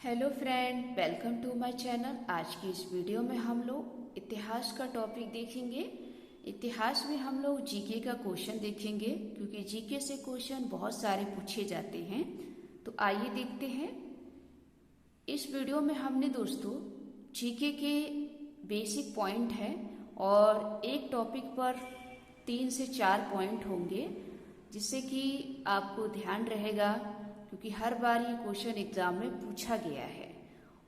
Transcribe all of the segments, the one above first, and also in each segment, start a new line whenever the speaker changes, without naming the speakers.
Hello friend, welcome to my channel. आज की इस वीडियो में हम लोग इतिहास का टॉपिक देखेंगे। इतिहास में हम लोग जीके का क्वेश्चन देखेंगे, क्योंकि जीके से क्वेश्चन बहुत सारे पूछे जाते हैं। तो आइए देखते हैं। इस वीडियो में हमने दोस्तों जीके के बेसिक पॉइंट है और एक टॉपिक पर 3 से 4 पॉइंट होंगे, जिससे कि आपको ध्यान रहेगा, क्योंकि हर बार ये क्वेश्चन एग्जाम में पूछा गया है।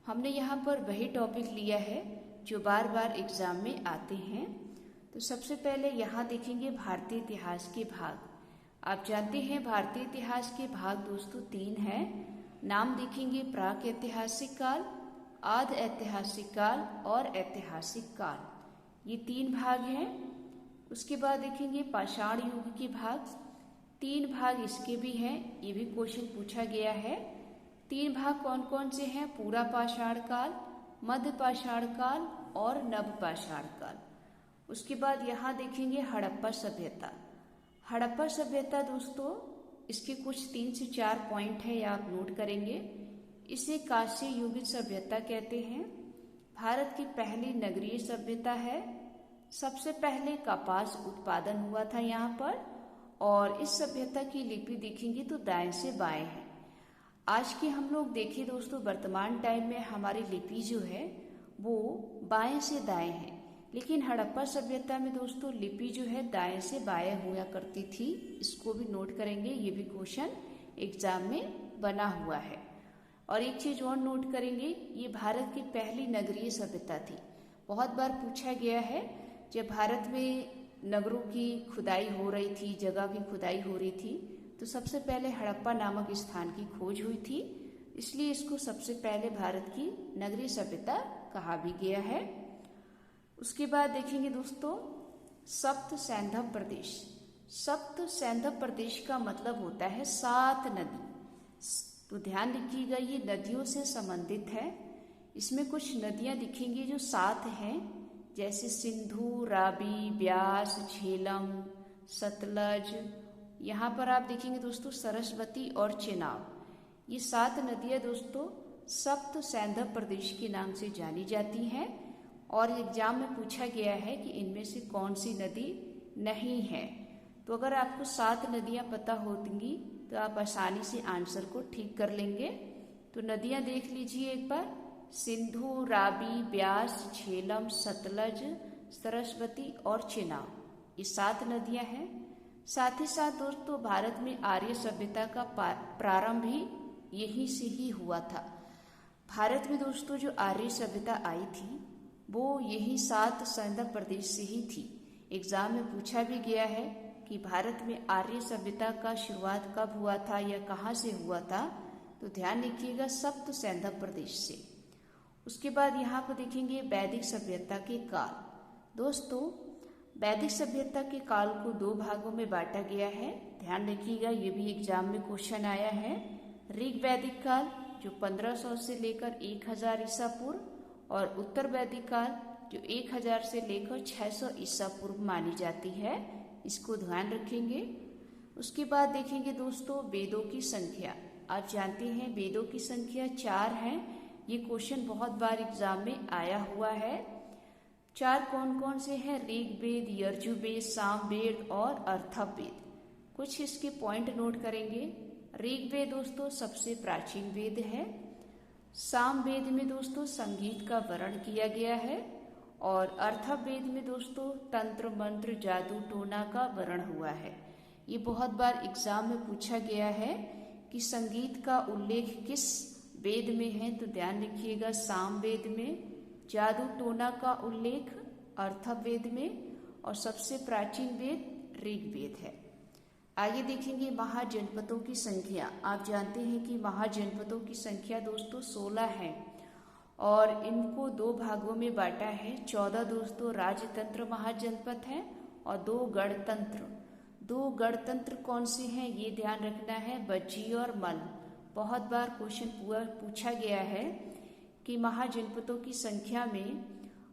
हमने यहाँ पर वही टॉपिक लिया है जो बार बार एग्जाम में आते हैं। तो सबसे पहले यहाँ देखेंगे भारतीय इतिहास के भाग। आप जानते हैं भारतीय इतिहास के भाग दोस्तों 3 हैं। नाम देखेंगे प्राक ऐतिहासिक काल, आदि ऐतिहासिक काल और ऐतिहासिक काल। ये 3 भाग हैं। उसके बाद देखेंगे पाषाण युग के भाग। 3 भाग इसके भी हैं, ये भी क्वेश्चन पूछा गया है। 3 भाग कौन कौन से हैं? पूरा पाषाण काल, मध्य पाषाण काल और नव पाषाण काल। उसके बाद यहाँ देखेंगे हड़प्पा सभ्यता। हड़प्पा सभ्यता दोस्तों इसके कुछ 3 से 4 पॉइंट है, ये आप नोट करेंगे। इसे कांस्य युगीन सभ्यता कहते हैं। भारत की पहली नगरीय सभ्यता है। सबसे पहले कपास उत्पादन हुआ था यहाँ पर, और इस सभ्यता की लिपि देखेंगे तो दाएं से बाएं है। आज के हम लोग देखें दोस्तों, वर्तमान टाइम में हमारी लिपि जो है वो बाएं से दाएं है, लेकिन हड़प्पा सभ्यता में दोस्तों लिपि जो है दाएं से बाएं हुआ करती थी। इसको भी नोट करेंगे, ये भी क्वेश्चन एग्जाम में बना हुआ है। और एक चीज और नोट करेंगे, ये भारत की पहली नगरीय सभ्यता थी। बहुत बार पूछा गया है, जब भारत में नगरों की खुदाई हो रही थी, जगह की खुदाई हो रही थी, तो सबसे पहले हड़प्पा नामक स्थान की खोज हुई थी, इसलिए इसको सबसे पहले भारत की नगरीय सभ्यता कहा भी गया है। उसके बाद देखेंगे दोस्तों सप्त सैंधव प्रदेश। सप्त सैंधव प्रदेश का मतलब होता है 7 नदी। तो ध्यान रखिएगा, ये नदियों से संबंधित है। इसमें कुछ नदियां दिखेंगी जो 7 हैं, जैसे सिंधु, रावी, ब्यास, झेलम, सतलज। यहाँ पर आप देखेंगे दोस्तों सरस्वती और चेनाब। ये 7 नदियाँ दोस्तों सप्त सैंधव प्रदेश के नाम से जानी जाती हैं, और एग्जाम में पूछा गया है कि इनमें से कौन सी नदी नहीं है। तो अगर आपको 7 नदियाँ पता होंगी तो आप आसानी से आंसर को ठीक कर लेंगे। तो नदियाँ देख लीजिए एक बार, सिंधु, रावी, ब्यास, झेलम, सतलज, सरस्वती और चेनाब। ये 7 नदियां हैं। साथ ही साथ दोस्तों भारत में आर्य सभ्यता का प्रारंभ भी यहीं से ही हुआ था। भारत में दोस्तों जो आर्य सभ्यता आई थी वो यही 7 सैंधव प्रदेश से ही थी। एग्जाम में पूछा भी गया है कि भारत में आर्य सभ्यता का शुरुआत कब हुआ था या कहाँ से हुआ था। तो ध्यान रखिएगा सप्त सैंधव प्रदेश से। उसके बाद यहाँ पर देखेंगे वैदिक सभ्यता के काल। दोस्तों वैदिक सभ्यता के काल को 2 भागों में बांटा गया है। ध्यान रखिएगा, ये भी एग्जाम में क्वेश्चन आया है। ऋग वैदिक काल जो 1500 से लेकर 1000 ईसा पूर्व, और उत्तर वैदिक काल जो 1000 से लेकर 600 ईसा पूर्व मानी जाती है। इसको ध्यान रखेंगे। उसके बाद देखेंगे दोस्तों वेदों की संख्या। आप जानते हैं वेदों की संख्या 4 है। ये क्वेश्चन बहुत बार एग्जाम में आया हुआ है। 4 कौन कौन से हैं? ऋग्वेद, यजुर्वेद, सामवेद और अथर्ववेद। कुछ इसके पॉइंट नोट करेंगे। ऋग्वेद दोस्तों सबसे प्राचीन वेद है। सामवेद में दोस्तों संगीत का वर्णन किया गया है, और अथर्ववेद में दोस्तों तंत्र, मंत्र, जादू टोना का वर्णन हुआ है। ये बहुत बार एग्जाम में पूछा गया है कि संगीत का उल्लेख किस वेद में है। तो ध्यान रखिएगा सामवेद में, जादू टोना का उल्लेख अथर्ववेद में, और सबसे प्राचीन वेद ऋग्वेद है। आगे देखेंगे महाजनपदों की संख्या। आप जानते हैं कि महाजनपदों की संख्या दोस्तों 16 है, और इनको 2 भागों में बांटा है। 14 दोस्तों राजतंत्र महाजनपद हैं और 2 गणतंत्र। 2 गणतंत्र कौन से हैं ये ध्यान रखना है, बज्जी और मल। बहुत बार क्वेश्चन पूछा गया है कि महाजनपदों की संख्या में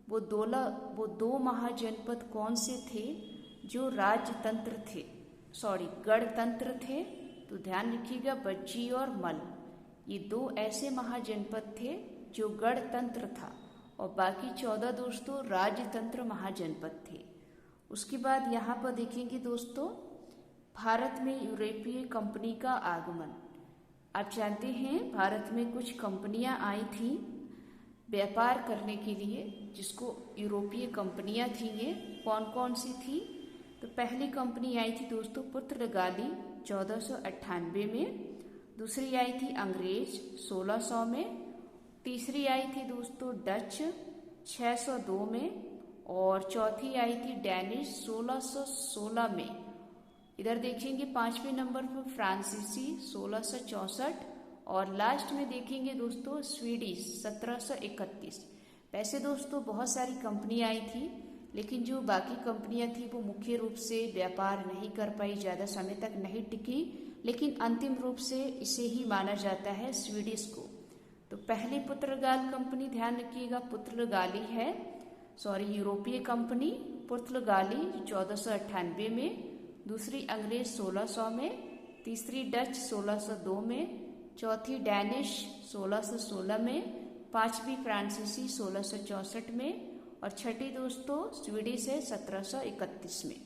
वो 2 महाजनपद कौन से थे जो राजतंत्र थे, गणतंत्र थे। तो ध्यान रखिएगा बज्जी और मल, ये 2 ऐसे महाजनपद थे जो गणतंत्र था और बाकी 14 दोस्तों राजतंत्र महाजनपद थे। उसके बाद यहाँ पर देखेंगे दोस्तों भारत में यूरोपीय कंपनी का आगमन। आप जानते हैं भारत में कुछ कंपनियां आई थी व्यापार करने के लिए, जिसको यूरोपीय कंपनियां थी। ये कौन कौन सी थी? तो पहली कंपनी आई थी दोस्तों पुर्तगाली 1498 में, दूसरी आई थी अंग्रेज 1600 में, तीसरी आई थी दोस्तों डच 602 में और चौथी आई थी डैनिश 1616 में। इधर देखेंगे 5वें नंबर पर फ्रांसीसी 1664 और लास्ट में देखेंगे दोस्तों स्वीडिश 1731। वैसे दोस्तों बहुत सारी कंपनी आई थी, लेकिन जो बाकी कंपनियां थी वो मुख्य रूप से व्यापार नहीं कर पाई, ज़्यादा समय तक नहीं टिकी, लेकिन अंतिम रूप से इसे ही माना जाता है स्वीडिश को। तो पहली पुर्तगाल कंपनी ध्यान रखिएगा पुर्तगाली है, यूरोपीय कंपनी पुर्तगाली 1498 में, दूसरी अंग्रेज 1600 में, तीसरी डच 1602 में, चौथी डैनिश 1616 में, पांचवी फ्रांसीसी 1664 में और छठी दोस्तों स्वीडिश है 1731 में।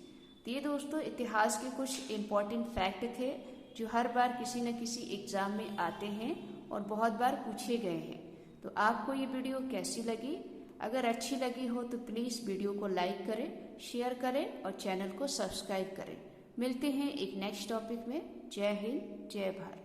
तो ये दोस्तों इतिहास के कुछ इम्पोर्टेंट फैक्ट थे जो हर बार किसी न किसी एग्जाम में आते हैं और बहुत बार पूछे गए हैं। तो आपको ये वीडियो कैसी लगी? अगर अच्छी लगी हो तो प्लीज़ वीडियो को लाइक करें, शेयर करें और चैनल को सब्सक्राइब करें। मिलते हैं एक नेक्स्ट टॉपिक में। जय हिंद, जय भारत।